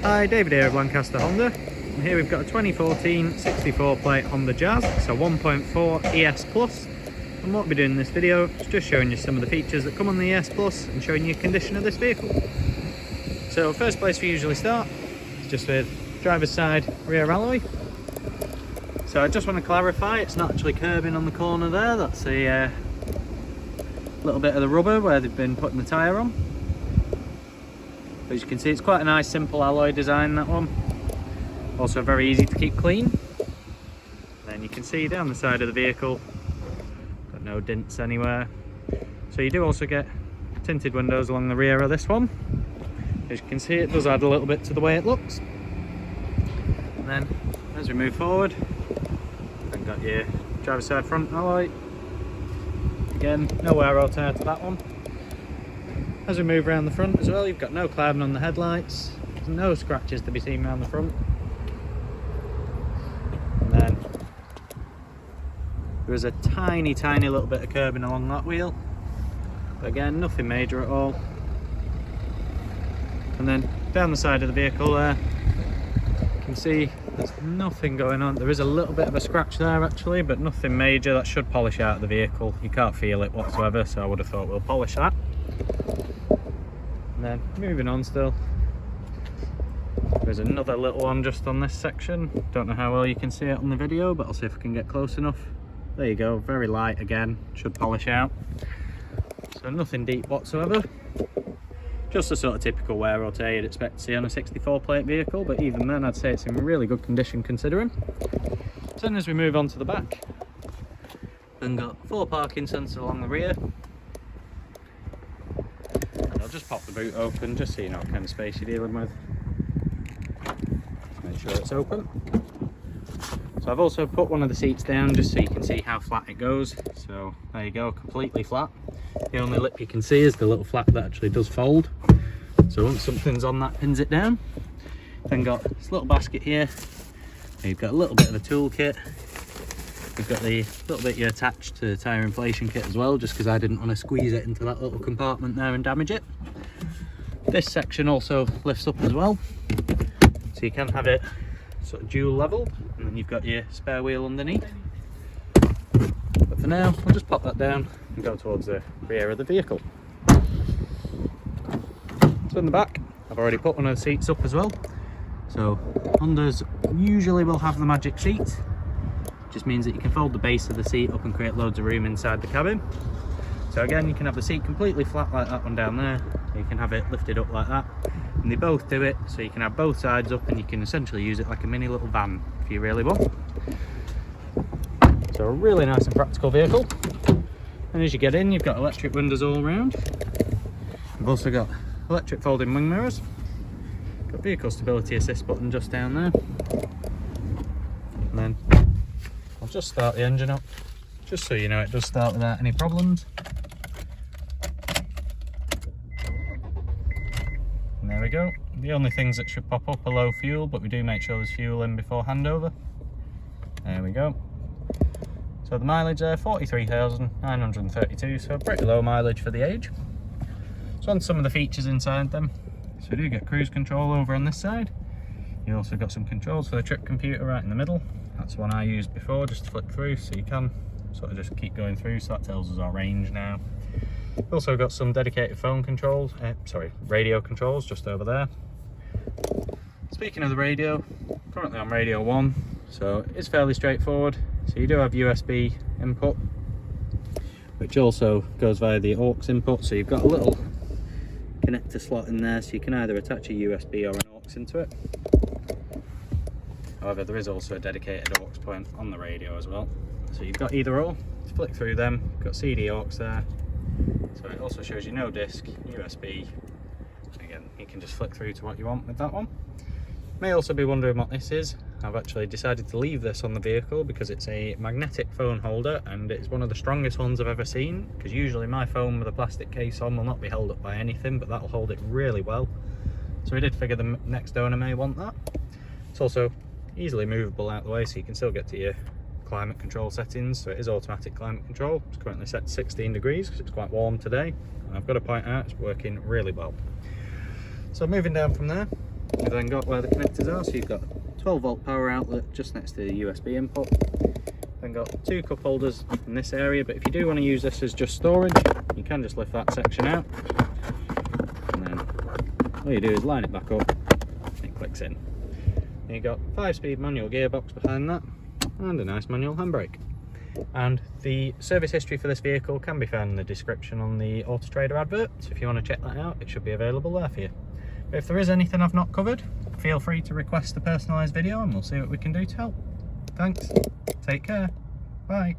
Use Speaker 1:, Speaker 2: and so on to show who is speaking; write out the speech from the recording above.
Speaker 1: Hi, David here of Lancaster Honda, and here we've got a 2014 64 plate Honda Jazz, so 1.4 ES Plus, and what we'll be doing in this video is just showing you some of the features that come on the ES Plus and showing you the condition of this vehicle. So first place we usually start is just with driver's side rear alloy. So I just want to clarify, it's not actually curbing on the corner there, that's a little bit of the rubber where they've been putting the tyre on. As you can see, it's quite a nice simple alloy design, that one. Also very easy to keep clean. Then you can see down the side of the vehicle, got no dents anywhere. So you do also get tinted windows along the rear of this one. As you can see, it does add a little bit to the way it looks. And then as we move forward, then got your driver's side front alloy. Again, no wear or tear to that one. As we move around the front as well, you've got no cladding on the headlights, there's no scratches to be seen around the front. And then there is a tiny little bit of curbing along that wheel, but again, nothing major at all. And then down the side of the vehicle there, you can see there's nothing going on. There is a little bit of a scratch there actually, but nothing major. That should polish out of the vehicle. You can't feel it whatsoever, so I would have thought we'll polish that. And then moving on still, there's another little one just on this section. Don't know how well you can see it on the video, but I'll see if I can get close enough. There you go, very light again, should polish out. So nothing deep whatsoever. Just a sort of typical wear or tear you'd expect to see on a 64 plate vehicle, but even then I'd say it's in really good condition considering. So then as we move on to the back, then got 4 parking sensors along the rear. I'll just pop the boot open just so you know what kind of space you're dealing with. Make sure it's open. So I've also put one of the seats down just so you can see how flat it goes. So there you go, completely flat. The only lip you can see is the little flap that actually does fold. So once something's on, that pins it down. Then got this little basket here. You've got a little bit of a tool kit. We've got the little bit you attach to the tyre inflation kit as well, just because I didn't want to squeeze it into that little compartment there and damage it. This section also lifts up as well, so you can have it sort of dual leveled, and then you've got your spare wheel underneath. But for now, I'll just pop that down and go towards the rear of the vehicle. So in the back, I've already put one of the seats up as well. So Hondas usually will have the magic seat. Just means that you can fold the base of the seat up and create loads of room inside the cabin. So again, you can have the seat completely flat like that one down there. You can have it lifted up like that, and they both do it, so you can have both sides up and you can essentially use it like a mini little van if you really want. So a really nice and practical vehicle. And as you get in, you've got electric windows all around. You've also got electric folding wing mirrors. Got vehicle stability assist button just down there. And then I'll just start the engine up, just so you know it does start without any problems. And there we go. The only things that should pop up are low fuel, but we do make sure there's fuel in before handover. There we go. So the mileage there, 43,932, so pretty low mileage for the age. So on some of the features inside them, so we do get cruise control over on this side. You also got some controls for the trip computer right in the middle. That's the one I used before, just to flick through, so you can sort of just keep going through, so that tells us our range now. We've also got some dedicated phone controls, radio controls just over there. Speaking of the radio, currently on radio 1, so it's fairly straightforward. So you do have USB input, which also goes via the aux input, so you've got a little connector slot in there, so you can either attach a USB or an aux into it. However, there is also a dedicated aux point on the radio as well. So you've got either or. To flick through them, you've got CD aux there. So it also shows you no disc, USB. Again, you can just flick through to what you want with that one. May also be wondering what this is. I've actually decided to leave this on the vehicle because it's a magnetic phone holder, and it's one of the strongest ones I've ever seen, because usually my phone with a plastic case on will not be held up by anything, but that'll hold it really well. So we did figure the next owner may want that. It's also easily movable out the way, so you can still get to your climate control settings. So it is automatic climate control. It's currently set to 16 degrees because it's quite warm today, and I've got to point out it's working really well. So moving down from there, We've then got where the connectors are, so you've got 12 volt power outlet just next to the USB input. Then got 2 cup holders in this area, but if you do want to use this as just storage, you can just lift that section out, and then all you do is line it back up, it clicks in. You've got 5-speed manual gearbox behind that, and a nice manual handbrake. And the service history for this vehicle can be found in the description on the Auto Trader advert, so if you want to check that out, it should be available there for you. But if there is anything I've not covered, feel free to request a personalised video and we'll see what we can do to help. Thanks, take care, bye.